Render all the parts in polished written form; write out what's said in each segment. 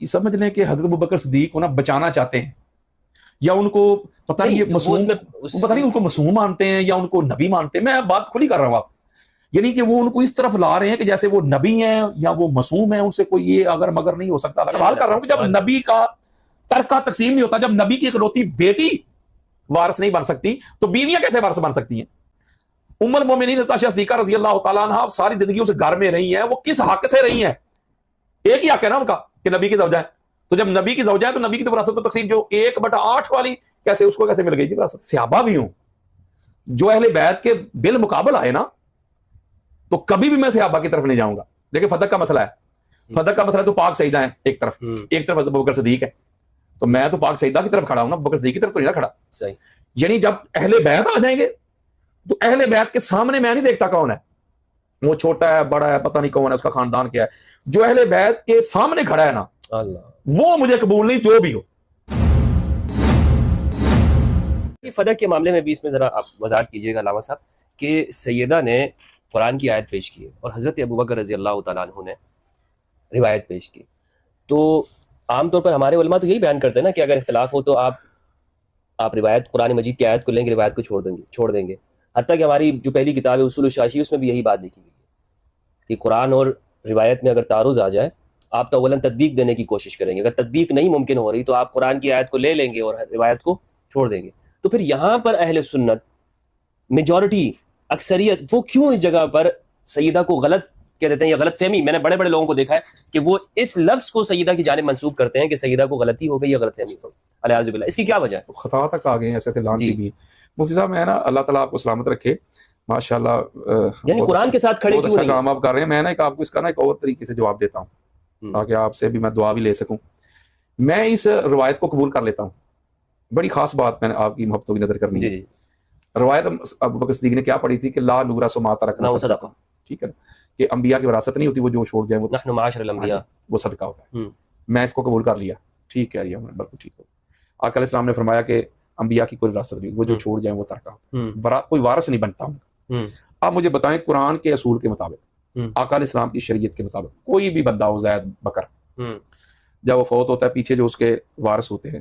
سمجھ لیں کہ حضرت ابوبکر صدیق کو نا بچانا چاہتے ہیں، یا ان کو پتہ نہیں یہ معصوم، پتہ نہیں ان کو معصوم مانتے ہیں یا ان کو نبی مانتے ہیں. میں بات کھلی کر رہا ہوں آپ، یعنی کہ وہ ان کو اس طرف لا رہے ہیں کہ جیسے وہ نبی ہیں یا وہ معصوم ہیں، ان سے کوئی یہ اگر مگر نہیں ہو سکتا. سوال کر رہا ہوں کہ جب نبی کا ترکہ تقسیم نہیں ہوتا، جب نبی کی اکلوتی بیٹی وارث نہیں بن سکتی تو بیویاں کیسے وارث بن سکتی ہیں؟ ام المومنین عائشہ صدیقہ رضی اللہ تعالیٰ عنہ ساری زندگی اس گھر میں رہی ہیں، وہ کس حق سے رہی ہیں؟ ایک ہی حق ہے نا ان کا کہ نبی کی زوجہ ہے. تو جب نبی کی زوجہ ہے تو نبی کی وراثت تو تقسیم جو 1/8 والی کیسے اس کو کیسے مل گئی جی وراثت؟ صحابہ بھی ہوں جو اہل بیت کے بالمقابل آئے نا، تو کبھی بھی میں صحابہ کی طرف نہیں جاؤں گا. دیکھیں فتح کا مسئلہ ہے، فتح کا مسئلہ تو پاک سیدہ ہے ایک طرف حضرت ابوبکر صدیق ہے، تو میں تو پاک سیدہ کی طرف کھڑا ہوں نا، ابوبکر صدیق کی طرف تو نہیں نہ کھڑا. صحیح. یعنی جب اہل بیت آ جائیں گے تو اہل بیت کے سامنے میں نہیں دیکھتا کون ہے، وہ چھوٹا ہے بڑا ہے پتہ نہیں کون ہے، اس کا خاندان کیا ہے. جو اہل بیت کے سامنے کھڑا ہے نا وہ مجھے قبول نہیں، جو بھی ہو. فتح کے معاملے میں بھی اس میں ذرا آپ وضاحت کیجیے گا علامہ صاحب کہ سیدہ نے قرآن کی آیت پیش کی اور حضرت ابوبکر رضی اللہ تعالیٰ عنہ نے روایت پیش کی. تو عام طور پر ہمارے علماء تو یہی بیان کرتے ہیں نا کہ اگر اختلاف ہو تو آپ روایت قرآن مجید کی آیت کو لیں گے، روایت کو چھوڑ دیں گے. حتیٰ کہ ہماری جو پہلی کتاب ہے اصول الشاشی اس میں بھی یہی بات لکھی گئی ہے کہ قرآن اور روایت میں اگر تعارض آ جائے آپ تو اولاً تطبیق دینے کی کوشش کریں گے، اگر تطبیق نہیں ممکن ہو رہی تو آپ قرآن کی آیت کو لے لیں گے اور روایت کو چھوڑ دیں گے. تو پھر یہاں پر اہل سنت میجورٹی اکثریت وہ کیوں اس جگہ پر سیدہ کو غلط کہہ دیتے ہیں یا غلط فہمی؟ میں نے بڑے بڑے لوگوں کو دیکھا ہے کہ وہ اس لفظ کو سیدہ کی جانب منسوب کرتے ہیں کہ سیدہ کو غلطی ہو گئی یا غلط فہمی. الیاذ باللہ، اس کی کیا وجہ ہے؟ خطا تک آ گئے ہیں ایسے لانتی بھی. مفتی صاحب میں نا اللہ تعالیٰ آپ کو سلامت رکھے ماشاءاللہ، یعنی قرآن کے ساتھ کھڑے کیوں نہیں؟ کام آپ کر رہے ہیں. میں نا آپ کو اس کا نا ایک اور طریقے سے جواب دیتا ہوں تاکہ آپ سے بھی میں دعا بھی لے سکوں. میں اس روایت کو قبول کر لیتا ہوں. بڑی خاص بات میں نے آپ کی محبتوں کی نظر کرنی ہے. روایت ابوبکر صدیق نے کیا پڑھی تھی کہ لا نورث ما ترکنا صدقہ، ٹھیک ہے نا، کہ انبیاء کی وراثت نہیں ہوتی، وہ جو چھوڑ جائیں وہ نحن معاشر الانبیاء وہ صدقہ ہوتا ہے. میں اس کو قبول کر لیا، ٹھیک ہے، یہ بالکل ٹھیک ہو. آقا علیہ السلام نے فرمایا کہ انبیاء کی کوئی وراثت نہیں، وہ جو چھوڑ جائیں وہ ترکہ ہوتا ہے، کوئی وارث نہیں بنتا ہوں. آپ مجھے بتائیں قرآن کے اصول کے مطابق، آقا علیہ السلام کی شریعت کے مطابق، کوئی بھی بندہ ہو، زید بکر، جب وہ فوت ہوتا ہے پیچھے جو اس کے وارث ہوتے ہیں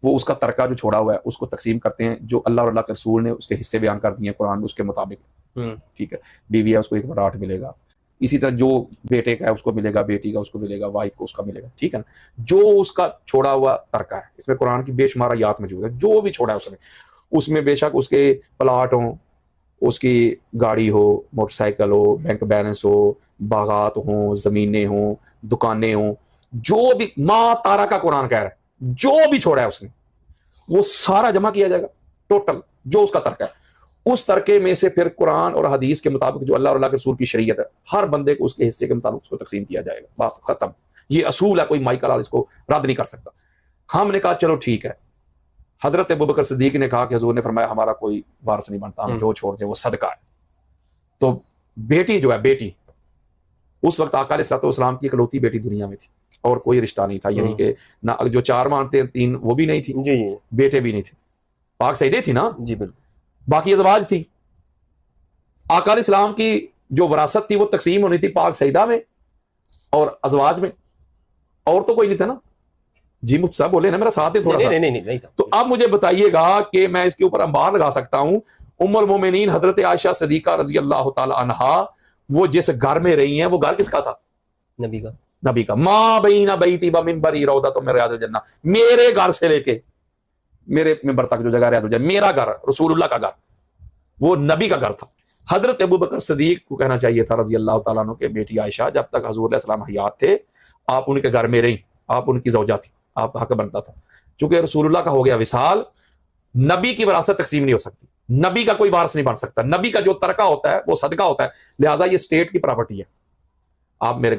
وہ اس کا ترکہ جو چھوڑا ہوا ہے اس کو تقسیم کرتے ہیں، جو اللہ اور اللہ کے رسول نے اس کے حصے بیان کر دیے ہیں قرآن میں اس کے مطابق، ٹھیک ہے. بیوی ہے اس کو 1/8 ملے گا، اسی طرح جو بیٹے کا ہے اس کو ملے گا، بیٹی کا اس کو ملے گا، وائف کو اس کا ملے گا، ٹھیک ہے نا. جو اس کا چھوڑا ہوا ترکہ ہے، اس میں قرآن کی بے شمار آیات موجود ہے، جو بھی چھوڑا ہے اس میں بے شک اس کے پلاٹ ہوں، اس کی گاڑی ہو، موٹر سائیکل ہو، بینک بیلنس ہو، باغات ہوں، زمینیں ہوں، دکانیں ہوں، جو بھی ما تارا کا قرآن کہہ رہا ہے، جو بھی چھوڑا ہے اس نے وہ سارا جمع کیا جائے گا، ٹوٹل جو اس کا ترکہ ہے. اس ترکے میں سے پھر قرآن اور حدیث کے مطابق جو اللہ اور اللہ کے رسول کی شریعت ہے، ہر بندے کو اس کے حصے کے مطابق اس کو تقسیم کیا جائے گا. بات ختم. یہ اصول ہے، کوئی مائیکل اس کو رد نہیں کر سکتا. ہم نے کہا چلو ٹھیک ہے. حضرت ابوبکر صدیق نے کہا کہ حضور نے فرمایا ہمارا کوئی وارث نہیں بنتا، ہم جو چھوڑ دیں وہ صدقہ ہے. تو بیٹی جو ہے، بیٹی اس وقت آقا علیہ السلام کی اکلوتی بیٹی دنیا میں تھی اور کوئی رشتہ نہیں تھا، یعنی کہ نہ جو 4 مانتے ہیں 3 وہ بھی نہیں تھی، بیٹے بھی نہیں تھے. پاک سیدہ تھی نا، جی بالکل. باقی ازواج تھی. آقا علیہ السلام کی جو وراثت تھی وہ تقسیم ہونی تھی پاک سیدہ میں اور ازواج میں، اور تو کوئی نہیں تھا نا. جی مفتی صاحب بولے نا، میرا ساتھ ہے تھوڑا سا. نہیں. تو اب مجھے بتائیے گا کہ میں اس کے اوپر انبار لگا سکتا ہوں. ام المومنین حضرت عائشہ صدیقہ رضی اللہ تعالی عنہا وہ جس گھر میں رہی ہیں وہ گھر کس کا تھا؟ نبی کا. ما بین بیتی و منبری روضۃ من ریاض الجنہ، میرے گھر سے لے کے میرے منبر تک جو جگہ ریاض الجنہ، میرا گھر، رسول اللہ کا گھر، وہ نبی کا گھر تھا. حضرت ابوبکر صدیق کو کہنا چاہیے تھا رضی اللہ تعالیٰ عنہ کہ بیٹی عائشہ جب تک حضور علیہ السلام حیات تھے آپ ان کے گھر میں رہیں، آپ ان کی زوجہ تھی، آپ کا حق بنتا تھا. چونکہ رسول اللہ کا ہو گیا وصال، نبی کی وراثت تقسیم نہیں ہو سکتی، نبی کا کوئی وارث نہیں بن سکتا. نبی کا جو ترکہ ہوتا ہے وہ صدقہ ہوتا ہے، لہٰذا یہ اسٹیٹ کی پراپرٹی ہے. آپ میرے گھر